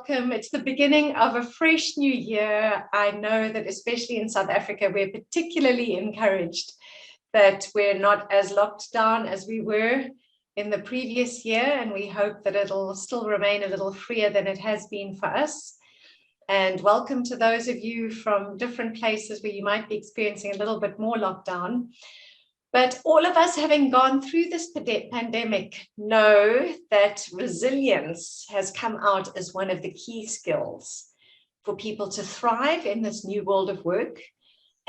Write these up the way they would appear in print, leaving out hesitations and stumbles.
welcome. It's the beginning of a fresh new year. I know that especially in South Africa, we're particularly encouraged that we're not as locked down as we were in the previous year, and we hope that it'll still remain a little freer than it has been for us. And welcome to those of you from different places where you might be experiencing a little bit more lockdown. But all of us, having gone through this pandemic, know that resilience has come out as one of the key skills for people to thrive in this new world of work.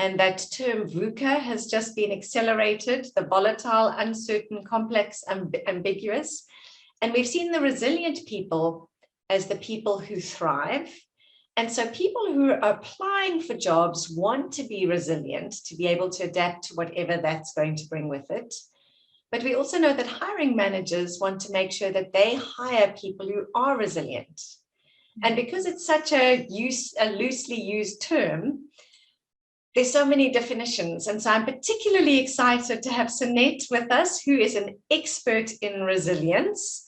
And that term VUCA has just been accelerated, the volatile, uncertain, complex, ambiguous. And we've seen the resilient people as the people who thrive. And so people who are applying for jobs want to be resilient, to be able to adapt to whatever that's going to bring with it. But we also know that hiring managers want to make sure that they hire people who are resilient. And because it's such a loosely used term, there's so many definitions. And so I'm particularly excited to have Sunette with us, who is an expert in resilience.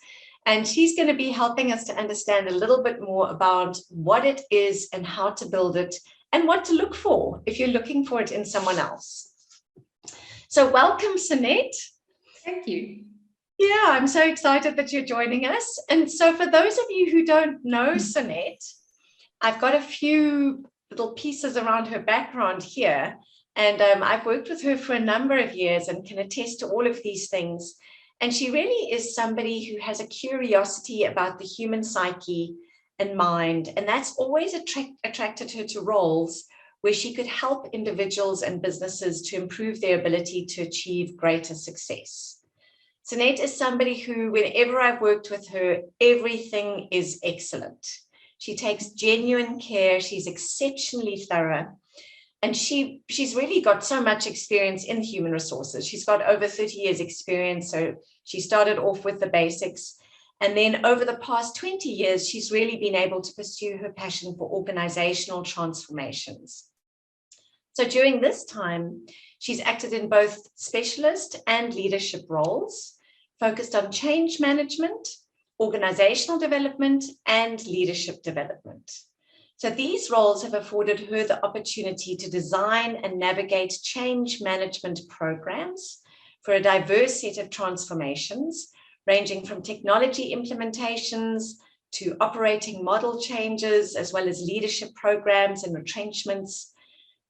And she's going to be helping us to understand a little bit more about what it is and how to build it and what to look for if you're looking for it in someone else. So welcome, Sunette. Thank you. Yeah, I'm so excited that you're joining us. And so for those of you who don't know Sunette, I've got a few little pieces around her background here. And I've worked with her for a number of years and can attest to all of these things. And she really is somebody who has a curiosity about the human psyche and mind. And that's always attracted her to roles where she could help individuals and businesses to improve their ability to achieve greater success. Sunette is somebody who, whenever I've worked with her, everything is excellent. She takes genuine care. She's exceptionally thorough. And she's really got so much experience in human resources. She's got over 30 years experience. So she started off with the basics. And then over the past 20 years, she's really been able to pursue her passion for organizational transformations. So during this time, she's acted in both specialist and leadership roles, focused on change management, organizational development, and leadership development. So these roles have afforded her the opportunity to design and navigate change management programs for a diverse set of transformations, ranging from technology implementations to operating model changes, as well as leadership programs and retrenchments.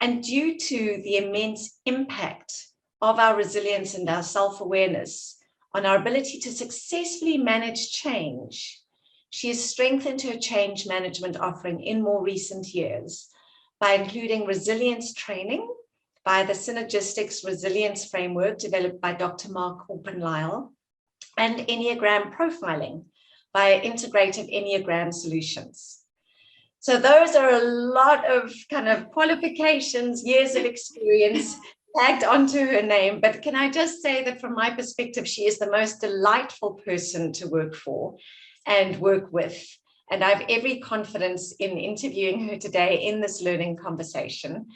And due to the immense impact of our resilience and our self-awareness on our ability to successfully manage change, she has strengthened her change management offering in more recent years by including resilience training via the Synergistics resilience framework developed by Dr. Mark Oppenlyle, and Enneagram profiling via integrative Enneagram solutions. So those are a lot of kind of qualifications, years of experience tagged onto her name. But can I just say that from my perspective, she is the most delightful person to work for and work with. And I have every confidence in interviewing her today in this learning conversation.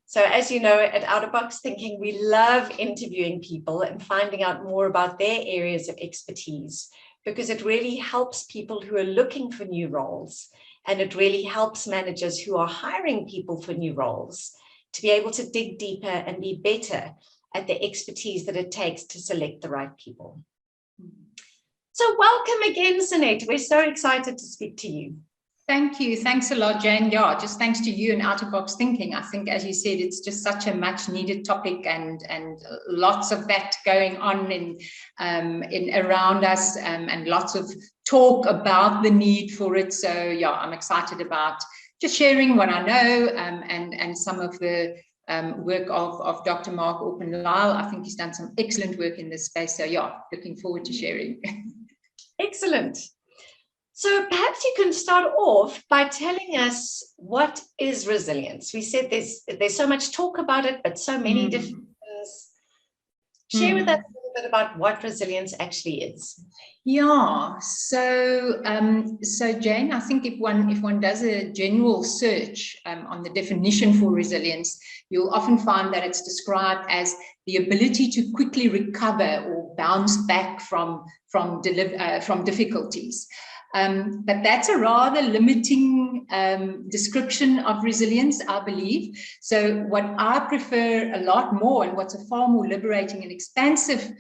So as you know, at Out of Box Thinking, we love interviewing people and finding out more about their areas of expertise, because it really helps people who are looking for new roles. And it really helps managers who are hiring people for new roles to be able to dig deeper and be better at the expertise that it takes to select the right people. So welcome again, Sunette. We're so excited to speak to you. Thank you. Thanks a lot, Jane. Yeah, just thanks to you and Out of Box Thinking. I think, as you said, it's just such a much needed topic, and lots of that going on in around us, and lots of talk about the need for it. So yeah, I'm excited about just sharing what I know, and some of the work of Dr. Mark Oppenlyle. I think he's done some excellent work in this space. So yeah, looking forward to sharing. Excellent. So perhaps you can start off by telling us, what is resilience? We said there's so much talk about it, but so many different things. Share with us a little bit about what resilience actually is. Yeah, so Jane, I think if one does a general search on the definition for resilience, you'll often find that it's described as the ability to quickly recover or bounce back from difficulties. But that's a rather limiting description of resilience, I believe. So what I prefer a lot more, and what's a far more liberating and expansive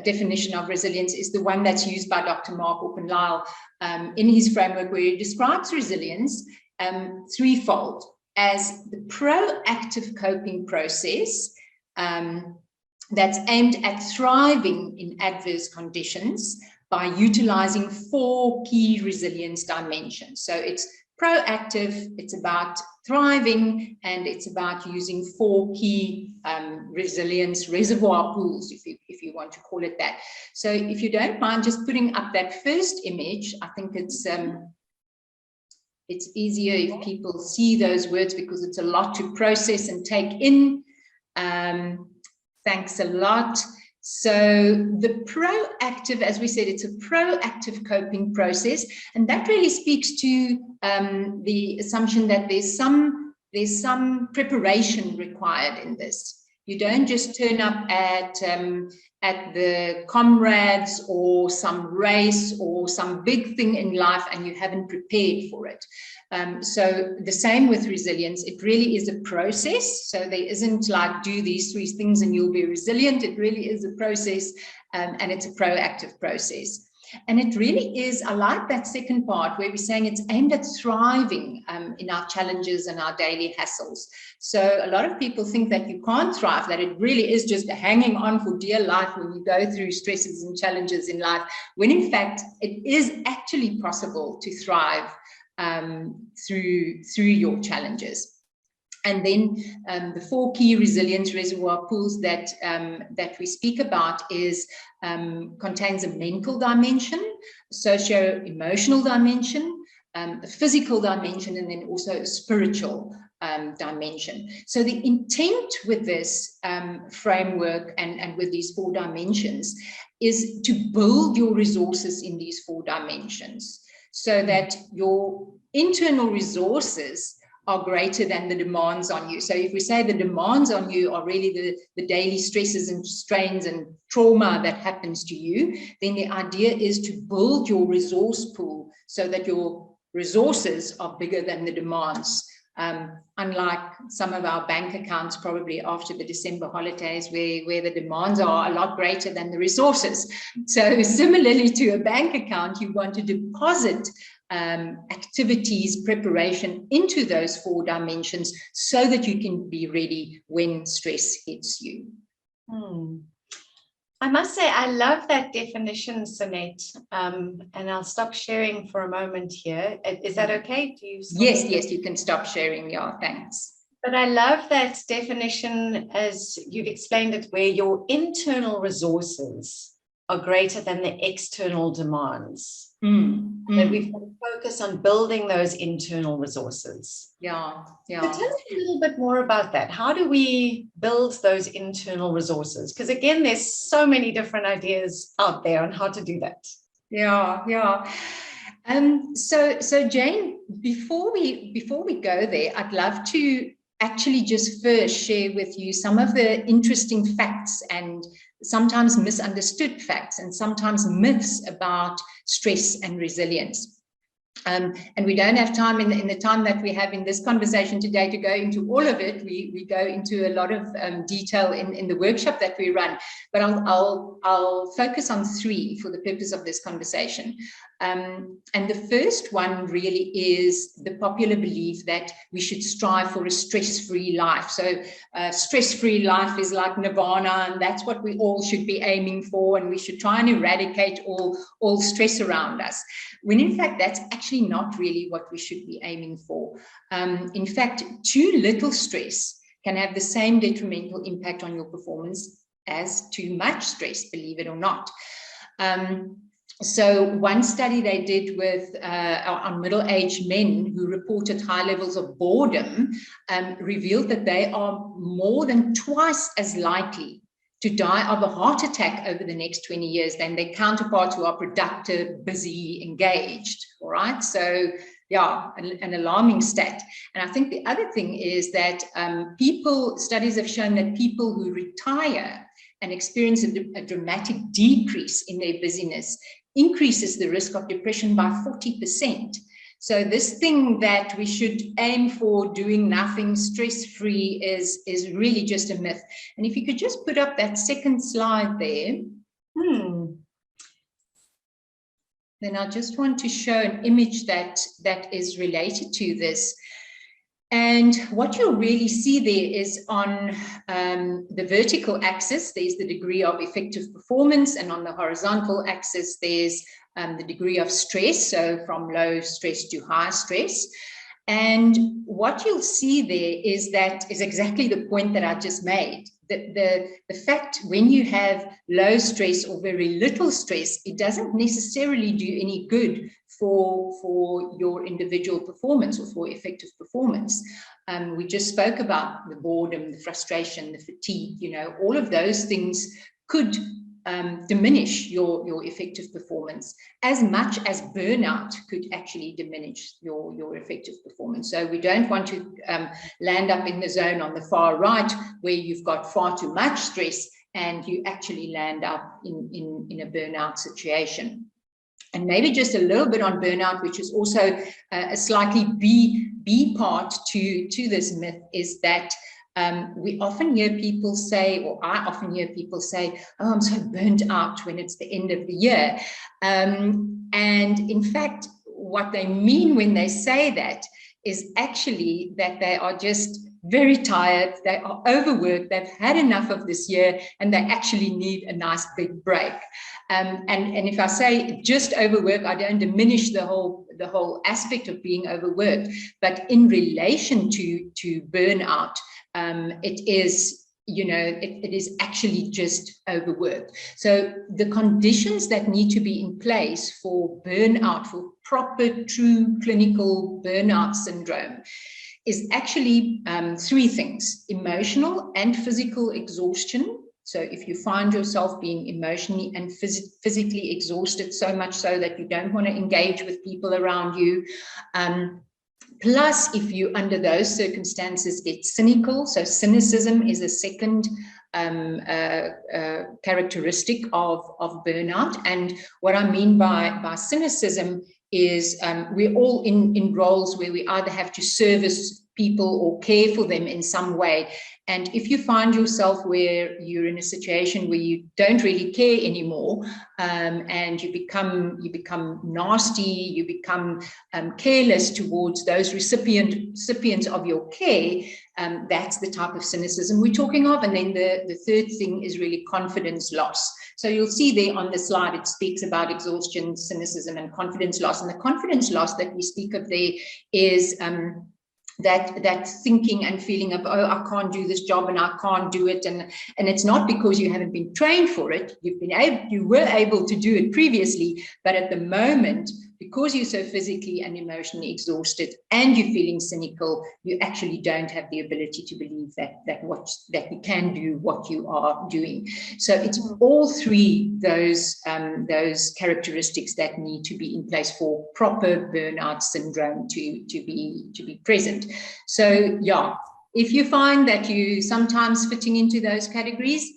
definition of resilience, is the one that's used by Dr. Mark Oppenlyle in his framework, where he describes resilience threefold: as the proactive coping process that's aimed at thriving in adverse conditions by utilizing 4 key resilience dimensions. So it's proactive, it's about thriving, and it's about using 4 key resilience reservoir pools, if you want to call it that. So if you don't mind just putting up that first image, I think it's easier if people see those words, because it's a lot to process and take in. Thanks a lot. So the proactive, as we said, it's a proactive coping process, and that really speaks to the assumption that there's some preparation required in this. You don't just turn up at the comrades or some race or some big thing in life and you haven't prepared for it. So the same with resilience. It really is a process. So there isn't like, do these 3 things and you'll be resilient. It really is a process, and it's a proactive process. And it really is, I like that second part where we're saying it's aimed at thriving in our challenges and our daily hassles. So a lot of people think that you can't thrive, that it really is just hanging on for dear life when you go through stresses and challenges in life, when in fact it is actually possible to thrive through your challenges. And then the 4 key resilience reservoir pools that we speak about contains a mental dimension, socio-emotional dimension, a physical dimension, and then also a spiritual dimension. So the intent with this framework and with these 4 dimensions is to build your resources in these 4 dimensions, so that your internal resources are greater than the demands on you. So if we say the demands on you are really the daily stresses and strains and trauma that happens to you, then the idea is to build your resource pool so that your resources are bigger than the demands. Unlike some of our bank accounts, probably after the December holidays, where the demands are a lot greater than the resources. So similarly to a bank account, you want to deposit activities, preparation into those 4 dimensions so that you can be ready when stress hits you. I must say, I love that definition, Sonette, and I'll stop sharing for a moment here. Is that okay? Do you Yes, you can stop sharing. Yeah, thanks. But I love that definition as you've explained it, where your internal resources are greater than the external demands. That we've got to focus on building those internal resources. Yeah. So tell us a little bit more about that. How do we build those internal resources? Because again, there's so many different ideas out there on how to do that. Yeah. So Jane, before we go there, I'd love to actually just first share with you some of the interesting facts and sometimes misunderstood facts and sometimes myths about stress and resilience. And we don't have time in the time that we have in this conversation today to go into all of it. We go into a lot of detail in the workshop that we run, but I'll focus on 3 for the purpose of this conversation. And the first one really is the popular belief that we should strive for a stress-free life. So stress-free life is like nirvana, and that's what we all should be aiming for, and we should try and eradicate all stress around us, when in fact that's actually not really what we should be aiming for. In fact, too little stress can have the same detrimental impact on your performance as too much stress, believe it or not. So one study they did with on middle-aged men who reported high levels of boredom revealed that they are more than twice as likely to die of a heart attack over the next 20 years than their counterparts who are productive, busy, engaged. All right. So yeah, an alarming stat. And I think the other thing is that studies have shown that people who retire and experience a dramatic decrease in their busyness increases the risk of depression by 40%. So this thing that we should aim for, doing nothing, stress-free, is really just a myth. And if you could just put up that second slide there. Then I just want to show an image that is related to this. And what you'll really see there is on the vertical axis, there's the degree of effective performance, and on the horizontal axis, there's the degree of stress, so from low stress to high stress. And what you'll see there is exactly the point that I just made. The fact when you have low stress or very little stress, it doesn't necessarily do any good for your individual performance or for effective performance. We just spoke about the boredom, the frustration, the fatigue, you know, all of those things could diminish your effective performance, as much as burnout could actually diminish your effective performance. So we don't want to land up in the zone on the far right where you've got far too much stress and you actually land up in a burnout situation. And maybe just a little bit on burnout, which is also a slightly B part to this myth, is that we often hear people say, or I often hear people say, oh, I'm so burnt out when it's the end of the year. And in fact, what they mean when they say that is actually that they are just very tired, they are overworked, they've had enough of this year, and they actually need a nice big break. And if I say just overwork, I don't diminish the whole aspect of being overworked, but in relation to burnout, it is, you know, it is actually just overworked. So the conditions that need to be in place for burnout, for proper, true clinical burnout syndrome, is actually three things: emotional and physical exhaustion. So if you find yourself being emotionally and physically exhausted, so much so that you don't want to engage with people around you, plus if you, under those circumstances, get cynical. So cynicism is a second characteristic of burnout. And what I mean by cynicism is we're all in roles where we either have to service people or care for them in some way. And if you find yourself where you're in a situation where you don't really care anymore, and you become nasty, you become careless towards those recipients of your care, that's the type of cynicism we're talking of. And then the third thing is really confidence loss. So you'll see there on the slide, it speaks about exhaustion, cynicism, and confidence loss. And the confidence loss that we speak of there is that thinking and feeling of, oh, I can't do this job and I can't do it. And it's not because you haven't been trained for it. You were able to do it previously, but at the moment, because you're so physically and emotionally exhausted and you're feeling cynical, you actually don't have the ability to believe that you can do what you are doing. So it's all three those characteristics that need to be in place for proper burnout syndrome to be present. So yeah, if you find that you sometimes fitting into those categories,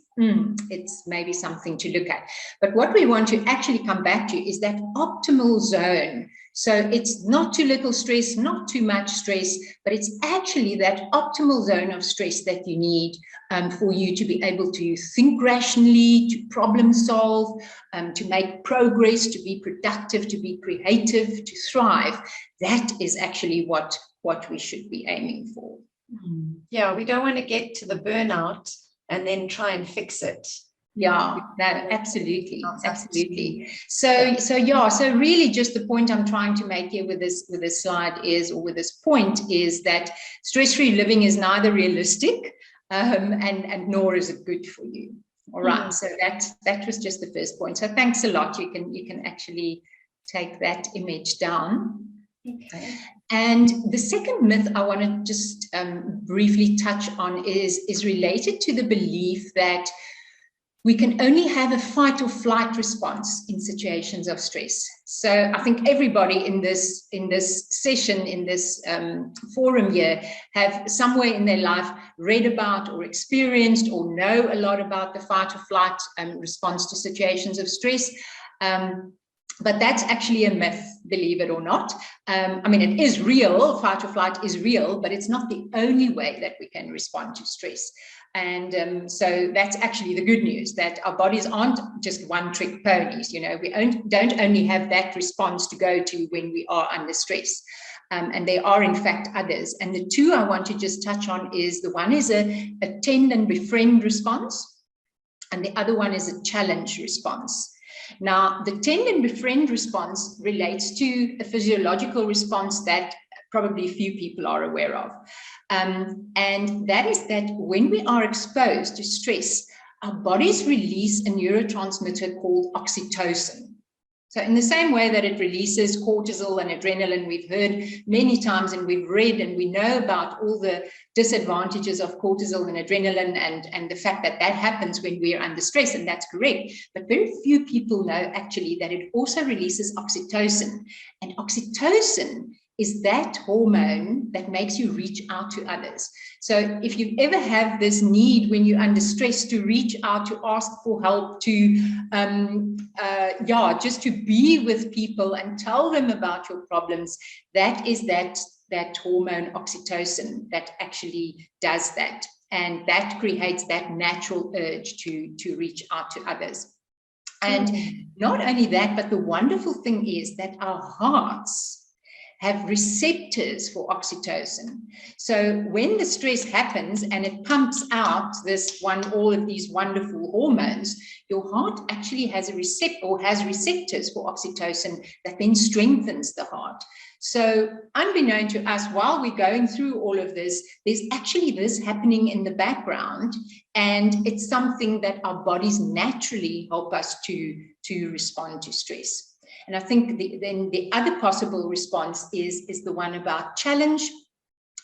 it's maybe something to look at. But what we want to actually come back to is that optimal zone. So it's not too little stress, not too much stress, but it's actually that optimal zone of stress that you need for you to be able to think rationally, to problem solve, to make progress, to be productive, to be creative, to thrive. That is actually what we should be aiming for. Yeah, we don't want to get to the burnout and then try and fix it. Yeah, no, absolutely. So really just the point I'm trying to make here with this slide is, or with this point, is that stress-free living is neither realistic and nor is it good for you. All right, so that was just the first point. So thanks a lot. You can actually take that image down. Okay. And the second myth I want to just briefly touch on is related to the belief that we can only have a fight or flight response in situations of stress. So I think everybody in this session, in this forum here, have somewhere in their life read about or experienced or know a lot about the fight or flight response to situations of stress. But that's actually a myth, believe it or not. I mean, it is real, fight or flight is real, but it's not the only way that we can respond to stress. And so that's actually the good news, that our bodies aren't just one-trick ponies. You know, we don't only have that response to go to when we are under stress. And there are, in fact, others. And the two I want to just touch on is, the one is a tend and befriend response, and the other one is a challenge response. Now, the tend and befriend response relates to a physiological response that probably few people are aware of. And that is that when we are exposed to stress, our bodies release a neurotransmitter called oxytocin. So in the same way that it releases cortisol and adrenaline, we've heard many times, and we've read and we know about all the disadvantages of cortisol and adrenaline, and the fact that that happens when we are under stress, and that's correct. But very few people know actually that it also releases oxytocin. And oxytocin is that hormone that makes you reach out to others. So if you ever have this need when you're under stress to reach out, to ask for help, to just to be with people and tell them about your problems, that is that hormone oxytocin that actually does that, and that creates that natural urge to reach out to others. And not only that, but the wonderful thing is that our hearts have receptors for oxytocin. So when the stress happens and it pumps out all of these wonderful hormones, your heart actually has a receptors for oxytocin that then strengthens the heart. So unbeknown to us, while we're going through all of this, there's actually this happening in the background, and it's something that our bodies naturally help us to respond to stress. And I think then the other possible response is the one about challenge.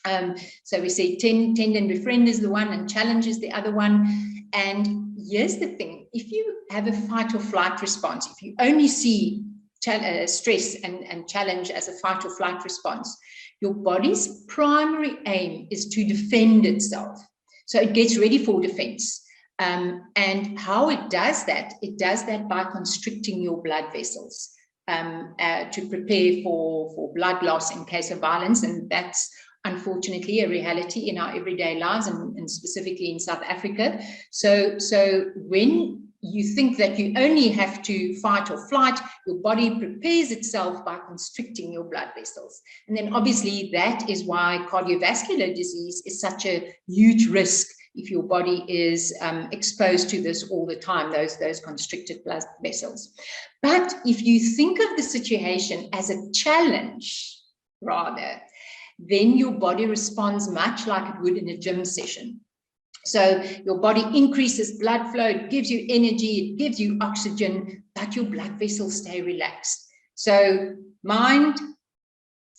So we say tend and befriend is the one, and challenge is the other one. And here's the thing: if you have a fight or flight response, if you only see stress and challenge as a fight or flight response, your body's primary aim is to defend itself. So it gets ready for defense. And how it does that by constricting your blood vessels. To prepare for blood loss in case of violence, and that's unfortunately a reality in our everyday lives, and specifically in South Africa. So when you think that you only have to fight or flight, your body prepares itself by constricting your blood vessels. And then obviously that is why cardiovascular disease is such a huge risk if your body is exposed to this all the time, those constricted blood vessels. But if you think of the situation as a challenge, rather, then your body responds much like it would in a gym session. So your body increases blood flow, it gives you energy, it gives you oxygen, but your blood vessels stay relaxed. So mind,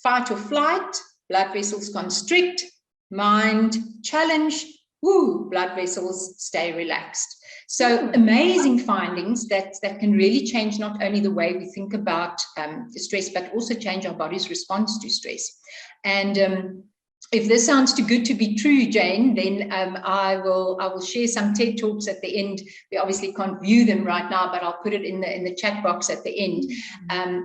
fight or flight, blood vessels constrict, mind, challenge, blood vessels stay relaxed. So amazing findings that can really change not only the way we think about stress, but also change our body's response to stress. And if this sounds too good to be true, Jane, then I will share some TED Talks at the end. We obviously can't view them right now, but I'll put it in the chat box at the end.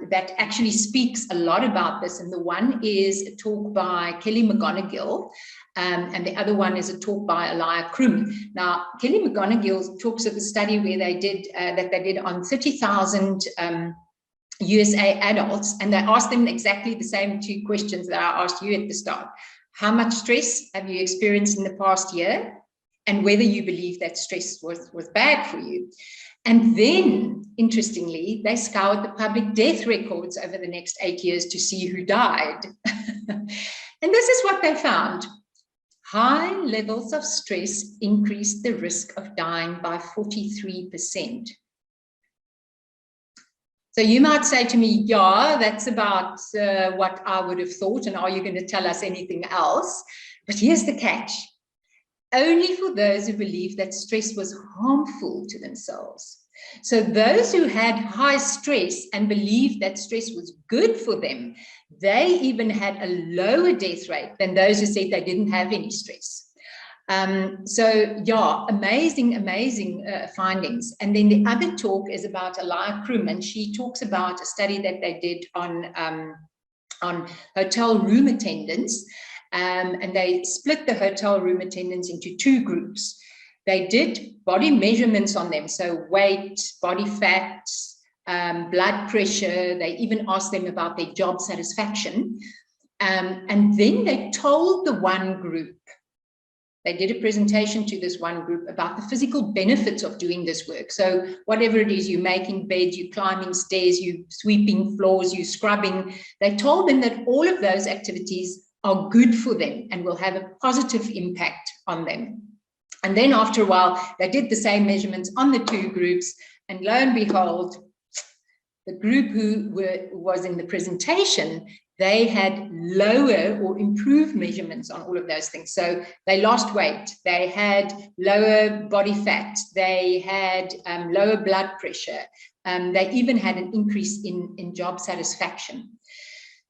That actually speaks a lot about this. And the one is a talk by Kelly McGonigal, and the other one is a talk by Elia Krum. Now, Kelly McGonigal talks of a study where they did on 30,000 USA adults, and they asked them exactly the same two questions that I asked you at the start. How much stress have you experienced in the past year, and whether you believe that stress was bad for you? And then, interestingly, they scoured the public death records over the next 8 years to see who died. And this is what they found. High levels of stress increased the risk of dying by 43%. So you might say to me, yeah, that's about what I would have thought, and are you going to tell us anything else? But here's the catch. Only for those who believe that stress was harmful to themselves. So those who had high stress and believed that stress was good for them, they even had a lower death rate than those who said they didn't have any stress. So yeah, amazing findings. And then the other talk is about Elia Krum, and she talks about a study that they did on hotel room attendants, and they split the hotel room attendants into 2 groups. They did body measurements on them, so weight, body fat, blood pressure. They even asked them about their job satisfaction, and then they told the one group, they did a presentation to this one group about the physical benefits of doing this work. So whatever it is, you're making beds, you're climbing stairs, you're sweeping floors, you're scrubbing. They told them that all of those activities are good for them and will have a positive impact on them. And then after a while, they did the same measurements on the 2 groups. And lo and behold, the group who was in the presentation, they had lower or improved measurements on all of those things. So they lost weight, they had lower body fat, they had lower blood pressure, they even had an increase in job satisfaction.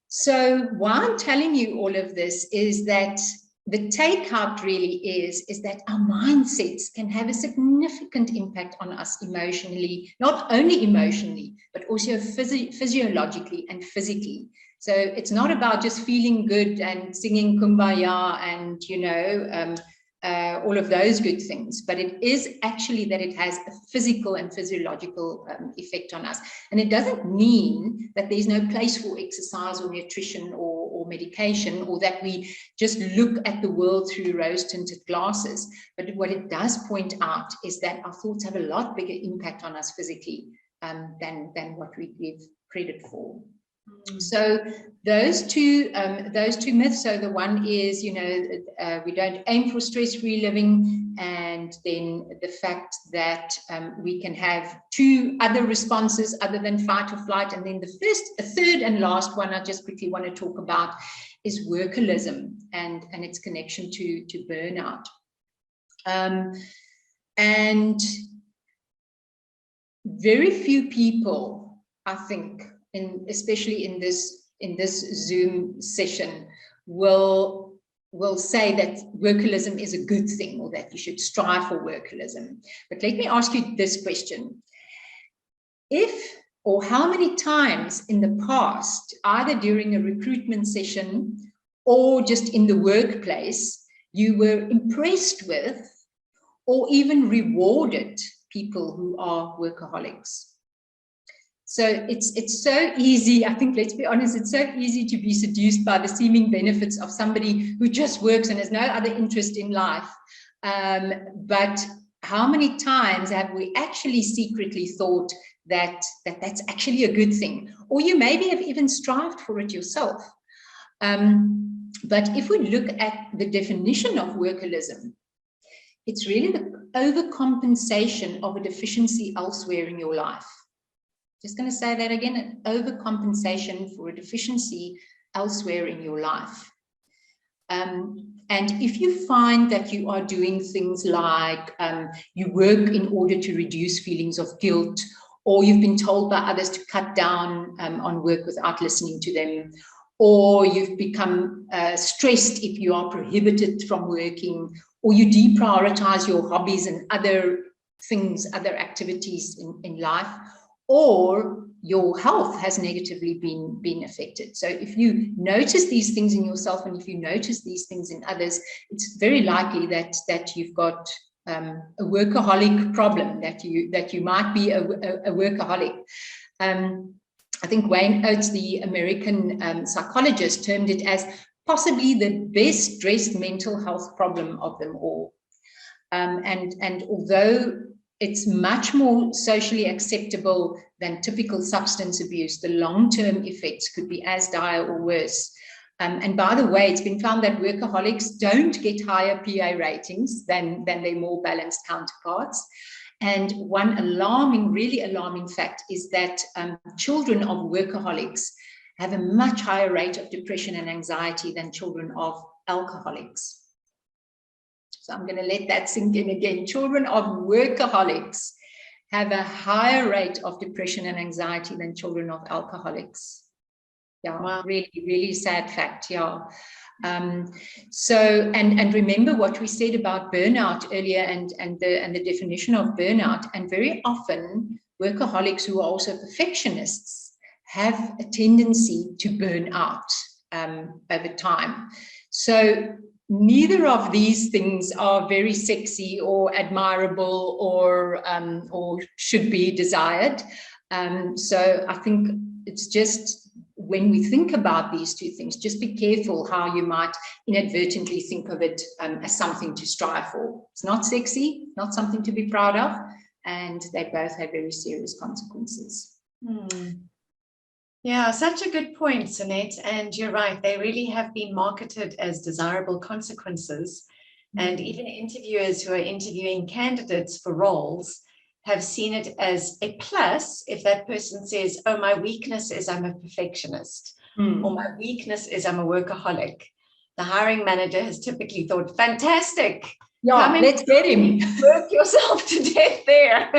So why I'm telling you all of this is that the takeout really is that our mindsets can have a significant impact on us emotionally, not only emotionally, but also physiologically and physically. So it's not about just feeling good and singing Kumbaya and, you know, all of those good things, but it is actually that it has a physical and physiological effect on us. And it doesn't mean that there's no place for exercise or nutrition or medication, or that we just look at the world through rose-tinted glasses. But what it does point out is that our thoughts have a lot bigger impact on us physically than what we give credit for. So those two myths. So the one is, you know, we don't aim for stress-free living, and then the fact that we can have 2 other responses other than fight or flight. And then a third and last one I just quickly want to talk about is workaholism and its connection to burnout. And very few people, I think, especially in this Zoom session, will say that workaholism is a good thing, or that you should strive for workaholism. But let me ask you this question. If or how many times in the past, either during a recruitment session or just in the workplace, you were impressed with or even rewarded people who are workaholics? So it's so easy, I think, let's be honest, it's so easy to be seduced by the seeming benefits of somebody who just works and has no other interest in life. But how many times have we actually secretly thought that that's actually a good thing? Or you maybe have even strived for it yourself. But if we look at the definition of workaholism, it's really the overcompensation of a deficiency elsewhere in your life. Just going to say that again, an overcompensation for a deficiency elsewhere in your life. And if you find that you are doing things like you work in order to reduce feelings of guilt, or you've been told by others to cut down on work without listening to them, or you've become stressed if you are prohibited from working, or you deprioritize your hobbies and other things, other activities in life, or your health has negatively been affected. So if you notice these things in yourself, and if you notice these things in others, it's very likely that you've got a workaholic problem, that you might be a workaholic. I think Wayne Oates, the American psychologist, termed it as possibly the best dressed mental health problem of them all. And although it's much more socially acceptable than typical substance abuse, the long-term effects could be as dire or worse. And by the way, it's been found that workaholics don't get higher PA ratings than their more balanced counterparts. And one really alarming fact is that children of workaholics have a much higher rate of depression and anxiety than children of alcoholics. So I'm going to let that sink in again. Children of workaholics have a higher rate of depression and anxiety than children of alcoholics. Yeah, wow. Really, really sad fact, yeah. And remember what we said about burnout earlier and the definition of burnout. And very often workaholics who are also perfectionists have a tendency to burn out over time. So neither of these things are very sexy or admirable or should be desired. So I think it's just, when we think about these two things, just be careful how you might inadvertently think of it as something to strive for. It's not sexy, not something to be proud of, and they both have very serious consequences. Yeah, such a good point, Sunette. And you're right, they really have been marketed as desirable consequences. And even interviewers who are interviewing candidates for roles have seen it as a plus if that person says, oh, my weakness is I'm a perfectionist, or my weakness is I'm a workaholic. The hiring manager has typically thought, fantastic. Yeah, let's get him. Work yourself to death there.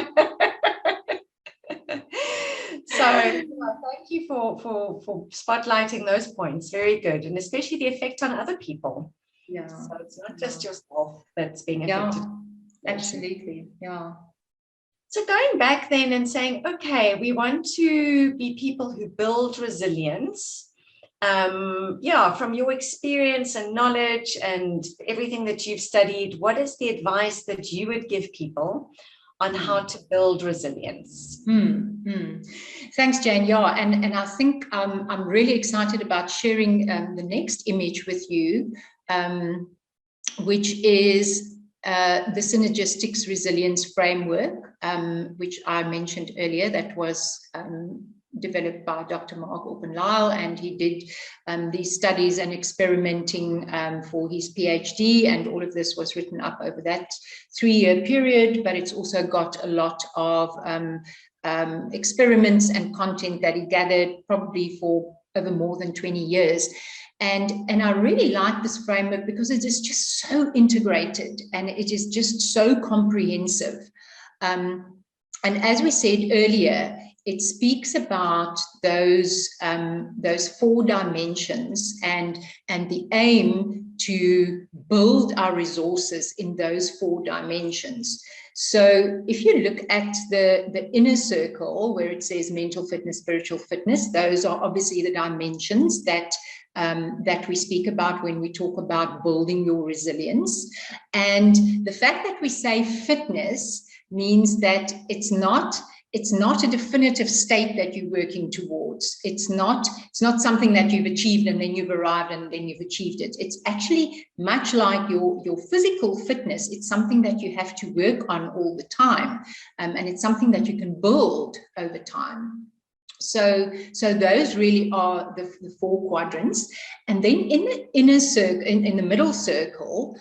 So thank you for spotlighting those points. Very good. And especially the effect on other people. Yeah. So it's not just yourself that's being affected. Yeah, absolutely. Yeah. So going back then and saying, okay, we want to be people who build resilience. From your experience and knowledge and everything that you've studied, what is the advice that you would give people on how to build resilience? Thanks, Jane. Yeah, and I think I'm really excited about sharing the next image with you, which is the Synergistics Resilience Framework, which I mentioned earlier, that was developed by Dr. Mark Orpen-Lyle, and he did these studies and experimenting for his PhD, and all of this was written up over that 3-year period, but it's also got a lot of experiments and content that he gathered probably for over more than 20 years. And I really like this framework because it is just so integrated and it is just so comprehensive. And as we said earlier, it speaks about those 4 dimensions and the aim to build our resources in those 4 dimensions. So if you look at the inner circle where it says mental fitness, spiritual fitness, those are obviously the dimensions that we speak about when we talk about building your resilience. And the fact that we say fitness means that it's not a definitive state that you're working towards. It's not something that you've achieved and then you've arrived and then you've achieved it. It's actually much like your physical fitness. It's something that you have to work on all the time. And it's something that you can build over time. So those really are the 4 quadrants. And then in the inner circle, in the middle circle,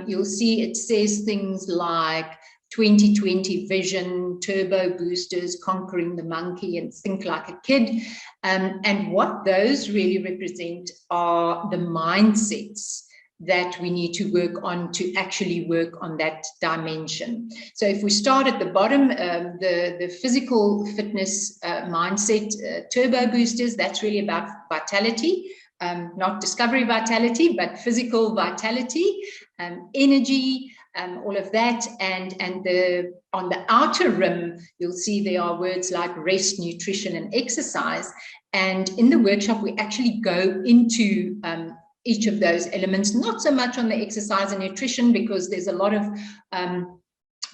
you'll see it says things like 2020 vision, turbo boosters, conquering the monkey, and think like a kid. And what those really represent are the mindsets that we need to work on to actually work on that dimension. So if we start at the bottom, the physical fitness mindset, turbo boosters, that's really about vitality, not discovery vitality, but physical vitality, energy, all of that. And on the outer rim, you'll see there are words like rest, nutrition, and exercise. And in the workshop, we actually go into each of those elements, not so much on the exercise and nutrition, because there's a lot of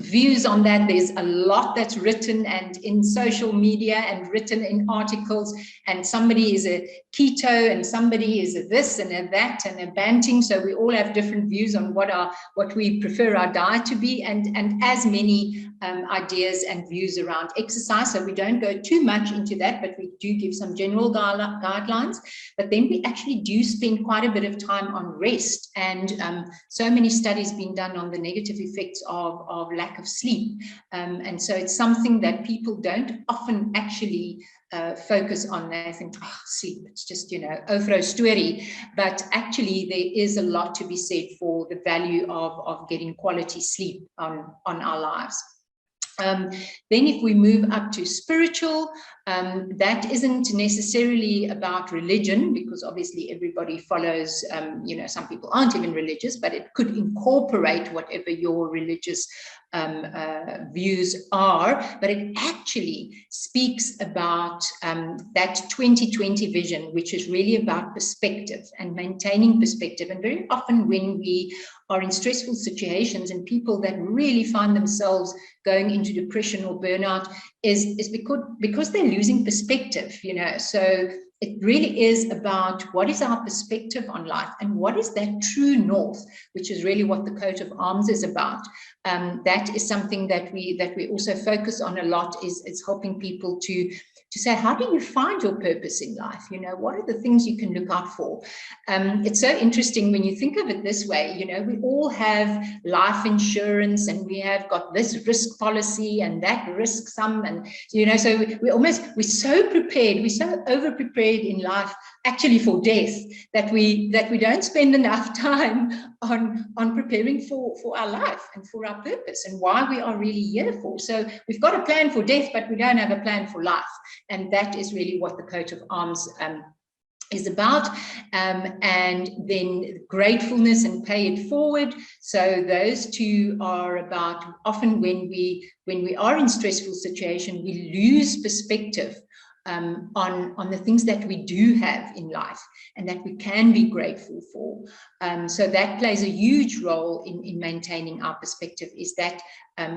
views on that. There's a lot that's written and in social media and written in articles, and somebody is a keto and somebody is a this and a that and a banting. So we all have different views on what we prefer our diet to be, and as many ideas and views around exercise. So we don't go too much into that, but we do give some general guidelines. But then we actually do spend quite a bit of time on rest, and so many studies being done on the negative effects of lack of sleep. And so it's something that people don't often actually focus on. They think, oh, sleep, it's just, overall story. But actually, there is a lot to be said for the value of getting quality sleep on our lives. Then if we move up to spiritual, that isn't necessarily about religion, because obviously everybody follows, some people aren't even religious, but it could incorporate whatever your religious views are. But it actually speaks about that 2020 vision, which is really about perspective and maintaining perspective. And very often when we are in stressful situations, and people that really find themselves going into depression or burnout is because they're losing perspective, so it really is about what is our perspective on life and what is that true north, which is really what the coat of arms is about. That is something that we also focus on a lot, is helping people to say, how do you find your purpose in life? What are the things you can look out for? It's so interesting when you think of it this way. We all have life insurance, and we have got this risk policy and that risk sum, and so we're so prepared, we're so over prepared in life, actually, for death, that we don't spend enough time on preparing for our life and for our purpose and why we are really here for. So we've got a plan for death, but we don't have a plan for life. And that is really what the coat of arms is about. And then gratefulness and pay it forward. So those two are about, often when we are in stressful situation, we lose perspective on the things that we do have in life and that we can be grateful for. So that plays a huge role in maintaining our perspective, is that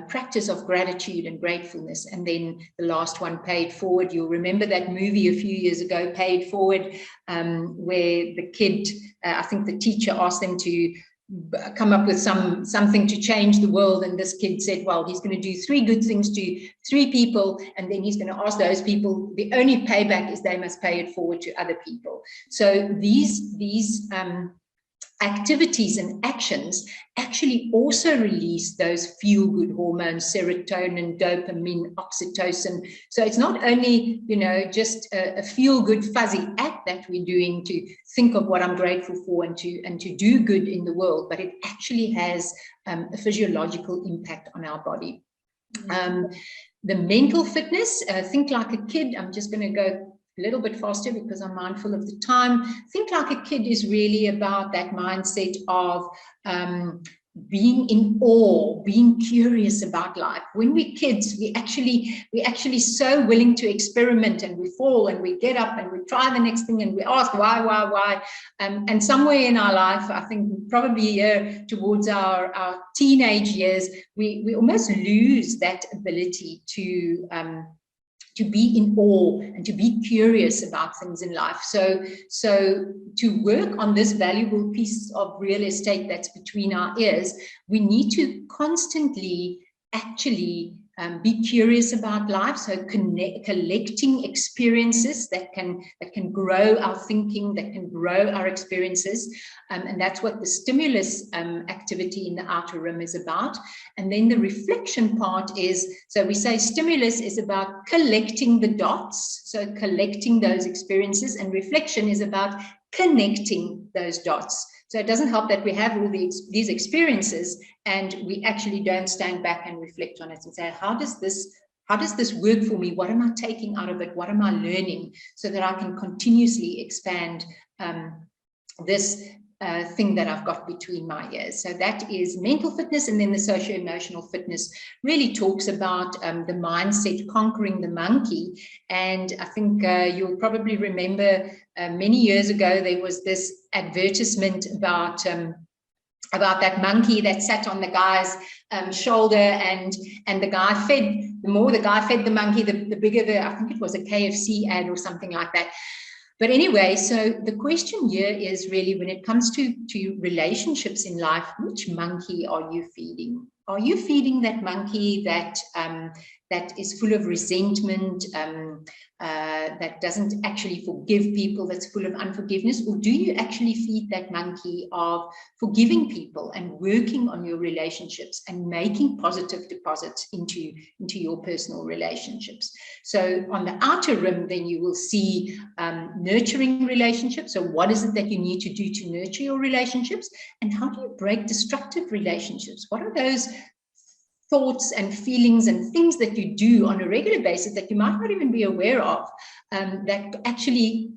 practice of gratitude and gratefulness. And then the last one, pay it forward. You'll remember that movie a few years ago, Pay It Forward, where the kid, I think the teacher asked them to come up with something to change the world, and this kid said, well, he's going to do 3 good things to 3 people, and then he's going to ask those people, the only payback is they must pay it forward to other people. So these activities and actions actually also release those feel-good hormones, serotonin, dopamine, oxytocin. So it's not only, just a feel-good fuzzy act that we're doing to think of what I'm grateful for and to do good in the world, but it actually has a physiological impact on our body. The mental fitness, think like a kid. I'm just going to go a little bit faster because I'm mindful of the time. Think like a kid is really about that mindset of being in awe, being curious about life. When we're kids, we're actually so willing to experiment, and we fall and we get up and we try the next thing and we ask why. And somewhere in our life, I think probably towards our teenage years, we almost lose that ability to be in awe and to be curious about things in life. So to work on this valuable piece of real estate that's between our ears, we need to constantly actually be curious about life. So collecting experiences that can grow our thinking, that can grow our experiences. And that's what the stimulus activity in the outer rim is about. And then the reflection part is, so we say stimulus is about collecting the dots, so collecting those experiences, and reflection is about connecting those dots. So it doesn't help that we have all these experiences and we actually don't stand back and reflect on it and say, how does this work for me? What am I taking out of it? What am I learning, so that I can continuously expand this thing that I've got between my ears. So that is mental fitness. And then the socio-emotional fitness really talks about the mindset, conquering the monkey. And I think you'll probably remember many years ago, there was this advertisement about that monkey that sat on the guy's shoulder, and the guy the more the guy fed the monkey, the bigger I think it was a KFC ad or something like that. But anyway, so the question here is really, when it comes to relationships in life, which monkey are you feeding? Are you feeding that monkey that is full of resentment, that doesn't actually forgive people, that's full of unforgiveness? Or do you actually feed that monkey of forgiving people and working on your relationships and making positive deposits into your personal relationships? So on the outer rim, then you will see nurturing relationships. So what is it that you need to do to nurture your relationships? And how do you break destructive relationships? What are those thoughts and feelings and things that you do on a regular basis that you might not even be aware of, that actually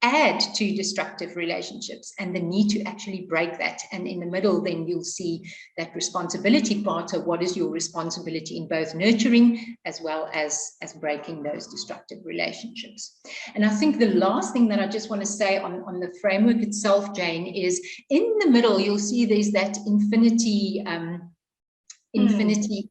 add to destructive relationships, and the need to actually break that. And in the middle, then you'll see that responsibility part of what is your responsibility in both nurturing as well as breaking those destructive relationships. And I think the last thing that I just want to say on the framework itself, Jane, is in the middle, you'll see there's that infinity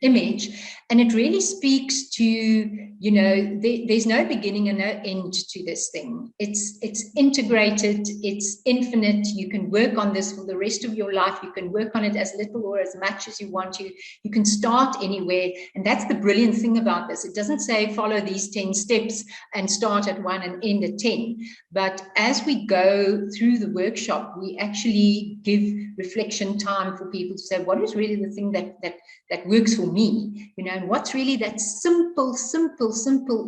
image, and it really speaks to, you know, there's no beginning and no end to this thing. It's integrated, it's infinite. You can work on this for the rest of your life. You can work on it as little or as much as you want to. You can start anywhere, and that's the brilliant thing about this. It doesn't say follow these 10 steps and start at 1 and end at 10, but as we go through the workshop, we actually give reflection time for people to say, what is really the thing that works for me, you know, and what's really that simple,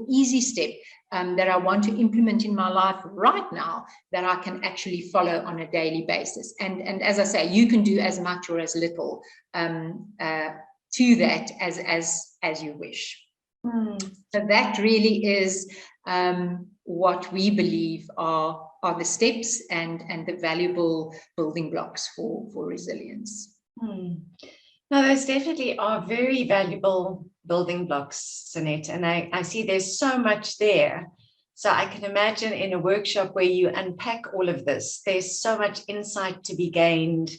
easy step that I want to implement in my life right now that I can actually follow on a daily basis. And as I say, you can do as much or as little to that as you wish. So that really is what we believe are the steps and the valuable building blocks for resilience. No, those definitely are very valuable building blocks, Sanette, and I see there's so much there. So I can imagine in a workshop where you unpack all of this, there's so much insight to be gained.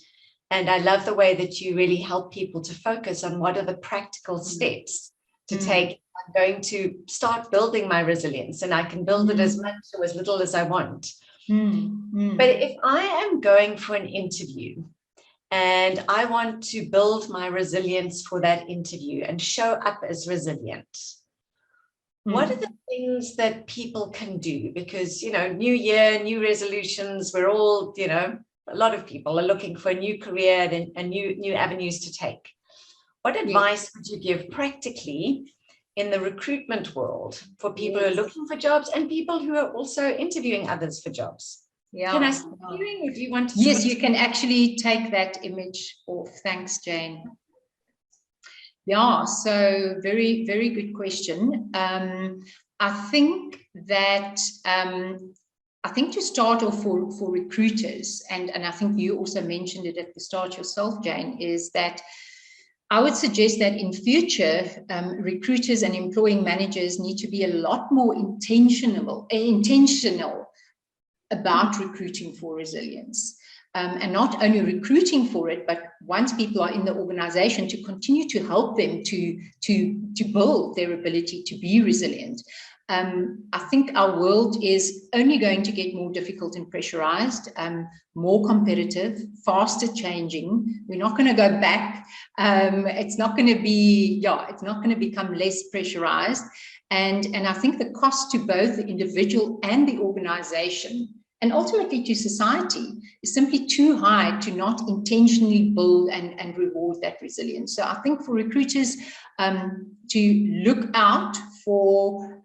And I love the way that you really help people to focus on what are the practical steps to take. I'm going to start building my resilience, and I can build it as much or as little as I want. But if I am going for an interview, and I want to build my resilience for that interview and show up as resilient, what are the things that people can do? Because, you know, new year, new resolutions, we're all, you know, a lot of people are looking for a new career and new avenues to take. What advice would you give practically in the recruitment world for people who are looking for jobs and people who are also interviewing others for jobs? Can I stop viewing, or do you want to? Yes, you can actually take that image off. Thanks, Jane. Yeah, so very, very good question. I think that to start off for recruiters, and I think you also mentioned it at the start yourself, Jane, is that I would suggest that in future, recruiters and employing managers need to be a lot more intentional about recruiting for resilience, and not only recruiting for it, but once people are in the organization, to continue to help them to build their ability to be resilient. I think our world is only going to get more difficult and pressurized, more competitive, faster changing. We're not going to go back. It's not going to be, it's not going to become less pressurized. And I think the cost to both the individual and the organization, and ultimately to society, is simply too high to not intentionally build and reward that resilience. So I think for recruiters to look out for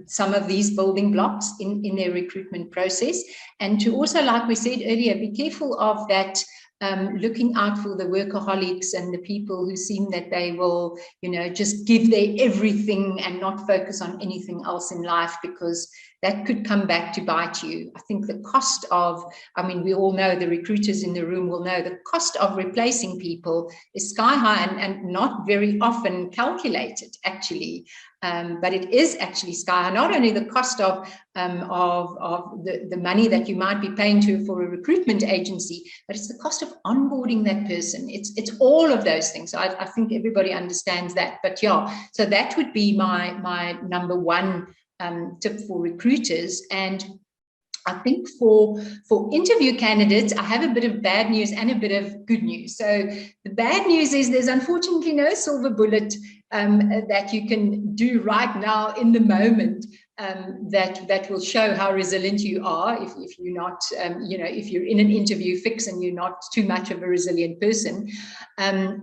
some of these building blocks in their recruitment process, and to also, like we said earlier, be careful of that, looking out for the workaholics and the people who seem that they will, just give their everything and not focus on anything else in life, because that could come back to bite you. I think the cost of, we all know, the recruiters in the room will know, the cost of replacing people is sky high and not very often calculated, actually. But it is actually sky high. Not only the cost of the money that you might be paying for a recruitment agency, but it's the cost of onboarding that person. It's all of those things. So I think everybody understands that. But so that would be my number one tip for recruiters. And I think for interview candidates, I have a bit of bad news and a bit of good news. So the bad news is there's unfortunately no silver bullet that you can do right now in the moment that will show how resilient you are if you're not, if you're in an interview fix and you're not too much of a resilient person.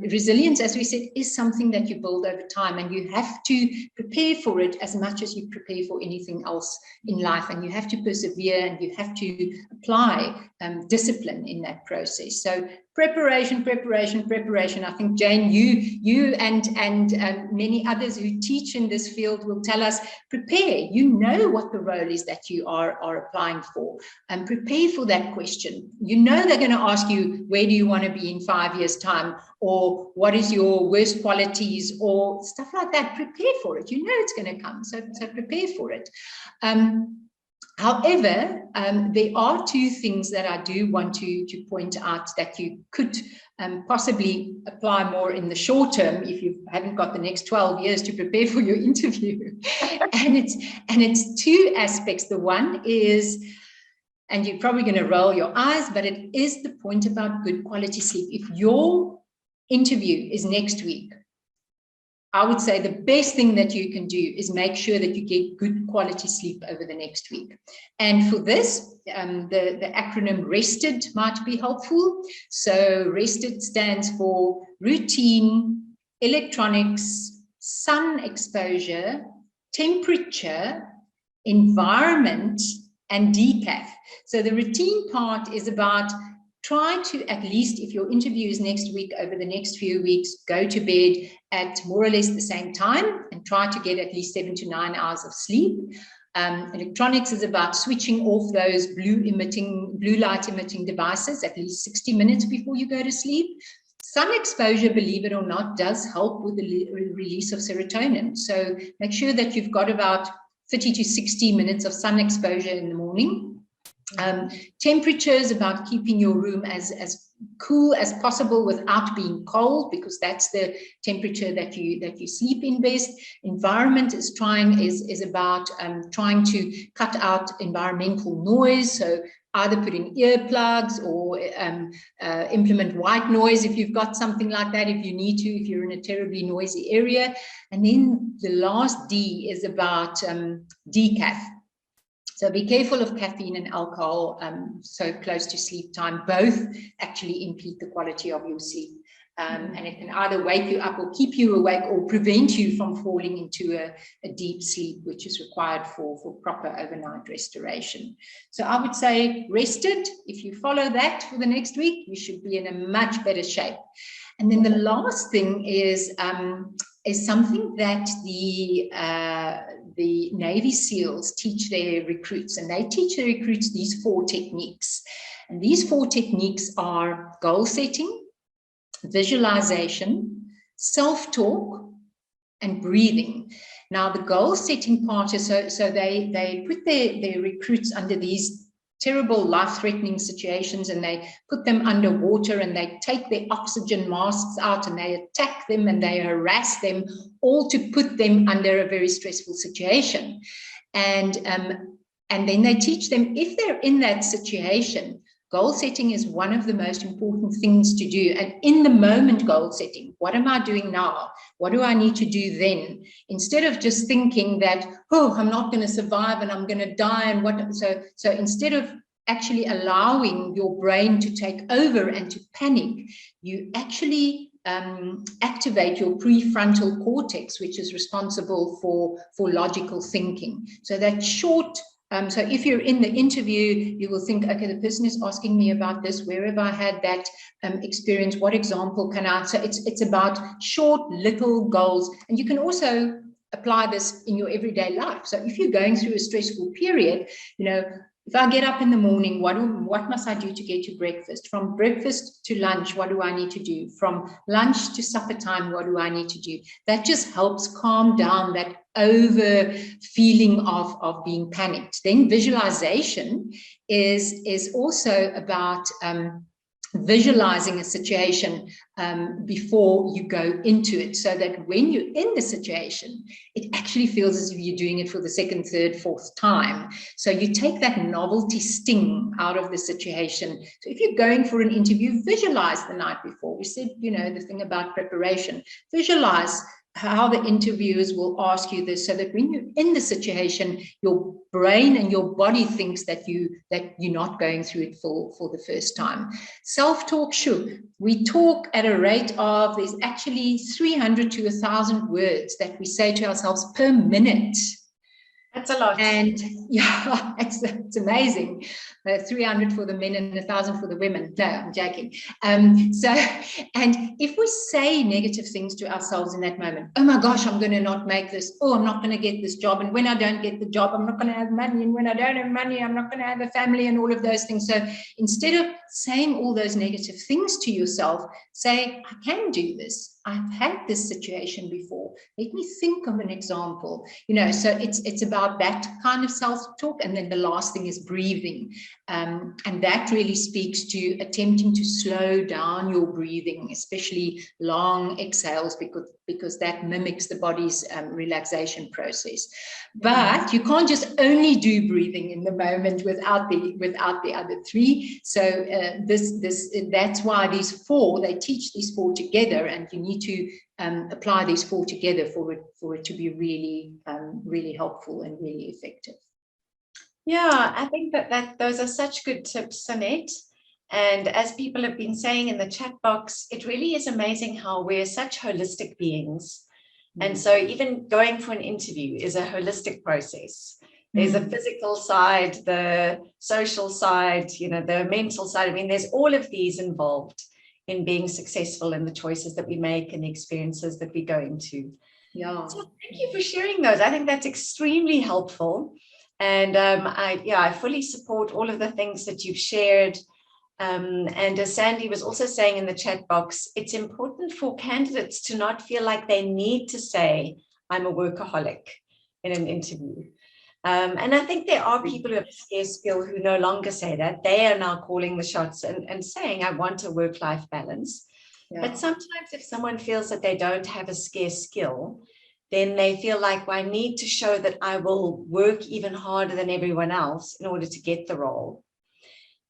Resilience, as we said, is something that you build over time, and you have to prepare for it as much as you prepare for anything else in life, and you have to persevere and you have to apply discipline in that process. So preparation, preparation, preparation. I think, Jane, you and many others who teach in this field will tell us, prepare. You know what the role is that you are applying for, and prepare for that question. You know they're going to ask you, where do you want to be in 5 years' time, or what is your worst qualities, or stuff like that. Prepare for it. You know it's going to come, so prepare for it. However, there are two things that I do want to point out that you could possibly apply more in the short term if you haven't got the next 12 years to prepare for your interview. and it's two aspects. The one is, and you're probably going to roll your eyes, but it is the point about good quality sleep. If your interview is next week, I would say the best thing that you can do is make sure that you get good quality sleep over the next week. And for this, the acronym RESTED might be helpful. So RESTED stands for routine, electronics, sun exposure, temperature, environment, and decaf. So the routine part is about try to, at least if your interview is next week, over the next few weeks, go to bed at more or less the same time and try to get at least 7 to 9 hours of sleep. Electronics is about switching off those blue light emitting devices at least 60 minutes before you go to sleep. Sun exposure, believe it or not, does help with the release of serotonin. So make sure that you've got about 30 to 60 minutes of sun exposure in the morning. Temperature is about keeping your room as cool as possible without being cold, because that's the temperature that you sleep in best. Environment is about trying to cut out environmental noise. So either put in earplugs or implement white noise if you've got something like that, if you need to, if you're in a terribly noisy area. And then the last D is about decaf. So be careful of caffeine and alcohol so close to sleep time. Both actually impede the quality of your sleep. And it can either wake you up or keep you awake or prevent you from falling into a deep sleep, which is required for proper overnight restoration. So I would say rested. If you follow that for the next week, you should be in a much better shape. And then the last thing is something that the Navy SEALs teach their recruits, and they teach their recruits these 4 techniques. And these 4 techniques are goal setting, visualization, self-talk, and breathing. Now, the goal setting part is so they put their recruits under these terrible life-threatening situations, and they put them underwater, and they take their oxygen masks out, and they attack them, and they harass them, all to put them under a very stressful situation. And then they teach them, if they're in that situation, goal setting is one of the most important things to do. And in the moment goal setting, what am I doing now? What do I need to do then? Instead of just thinking that, oh, I'm not going to survive and I'm going to die. And what? So instead of actually allowing your brain to take over and to panic, you actually activate your prefrontal cortex, which is responsible for logical thinking. So that short so if you're in the interview, you will think, okay, the person is asking me about this. Where have I had that experience? What example can I? So it's about short little goals. And you can also apply this in your everyday life. So if you're going through a stressful period, if I get up in the morning, what must I do to get to breakfast? From breakfast to lunch, what do I need to do? From lunch to supper time, what do I need to do? That just helps calm down that over feeling of being panicked. Then visualization is also about visualizing a situation before you go into it, so that when you're in the situation, it actually feels as if you're doing it for the second, third, fourth time. So you take that novelty sting out of the situation. So if you're going for an interview, visualize the night before. We said, the thing about preparation, visualize how the interviewers will ask you this, so that when you're in the situation, your brain and your body thinks that you're not going through it for the first time. Self-talk, sure. We talk at a rate of, there's actually 300 to 1,000 words that we say to ourselves per minute. That's a lot. And yeah, it's amazing. 300 for the men and 1,000 for the women. No, I'm joking. So, and if we say negative things to ourselves in that moment, oh my gosh, I'm going to not make this. Oh, I'm not going to get this job. And when I don't get the job, I'm not going to have money. And when I don't have money, I'm not going to have a family and all of those things. So instead of saying all those negative things to yourself, say, I can do this. I've had this situation before. Let me think of an example. So it's about that kind of self-talk. And then the last thing is breathing. And that really speaks to attempting to slow down your breathing, especially long exhales, because that mimics the body's relaxation process. But you can't just only do breathing in the moment without the other three. So that's why they teach these four together, and you need to apply these four together for it to be really helpful and really effective. Yeah, I think that those are such good tips, Annette. And as people have been saying in the chat box, it really is amazing how we're such holistic beings. And so even going for an interview is a holistic process. There's a physical side, the social side, the mental side. I mean, there's all of these involved in being successful in the choices that we make and the experiences that we go into. Yeah. So thank you for sharing those. I think that's extremely helpful. And I fully support all of the things that you've shared. And as Sandy was also saying in the chat box, it's important for candidates to not feel like they need to say, I'm a workaholic in an interview. And I think there are people who have a scarce skill who no longer say that. They are now calling the shots and saying, I want a work-life balance. Yeah. But sometimes if someone feels that they don't have a scarce skill, then they feel like, well, I need to show that I will work even harder than everyone else in order to get the role.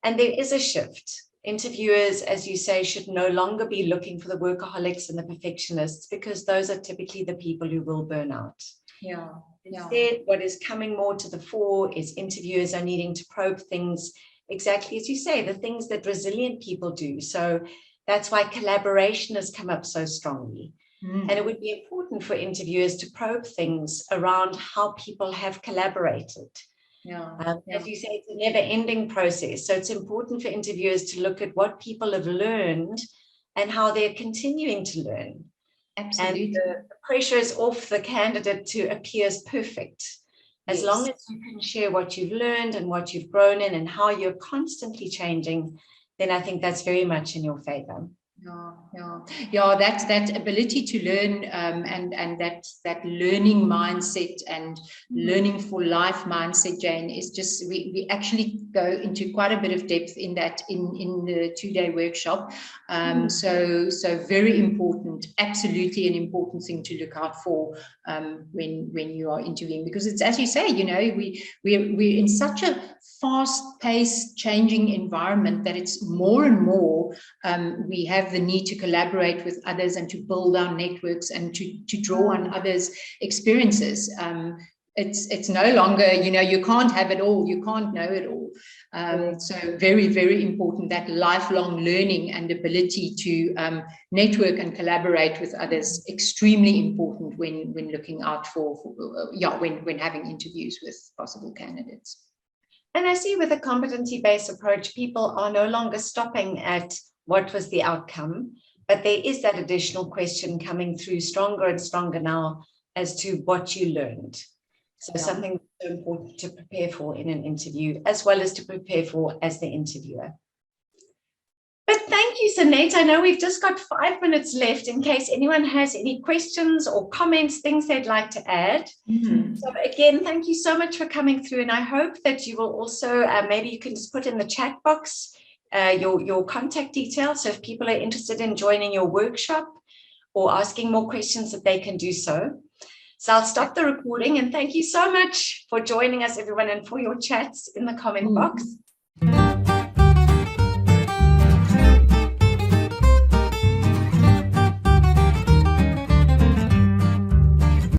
And there is a shift. Interviewers, as you say, should no longer be looking for the workaholics and the perfectionists, because those are typically the people who will burn out. Yeah. Instead, what is coming more to the fore is interviewers are needing to probe things exactly as you say, the things that resilient people do. So that's why collaboration has come up so strongly. And it would be important for interviewers to probe things around how people have collaborated. As you say, it's a never-ending process. So it's important for interviewers to look at what people have learned and how they're continuing to learn. Absolutely. And the pressure is off the candidate to appear as perfect. As long as you can share what you've learned and what you've grown in and how you're constantly changing, then I think that's very much in your favor. Yeah. That ability to learn and that learning mindset and learning for life mindset, Jane, is just we actually go into quite a bit of depth in that in the 2-day workshop. So very important, absolutely an important thing to look out for when you are interviewing, because it's, as you say, we're in such a fast-paced, changing environment that it's more and more we have the need to collaborate with others and to build our networks and to draw on others' experiences. It's no longer, you can't have it all, you can't know it all. So very, very important, that lifelong learning and ability to network and collaborate with others, extremely important when looking out when having interviews with possible candidates. And I see with a competency-based approach, people are no longer stopping at what was the outcome, but there is that additional question coming through stronger and stronger now as to what you learned. So something so important to prepare for in an interview, as well as to prepare for as the interviewer. But thank you, Sanette. I know we've just got 5 minutes left in case anyone has any questions or comments, things they'd like to add. So again, thank you so much for coming through. And I hope that you will also, maybe you can just put in the chat box your contact details. So if people are interested in joining your workshop or asking more questions, that they can do so. So I'll stop the recording, and thank you so much for joining us, everyone, and for your chats in the comment box.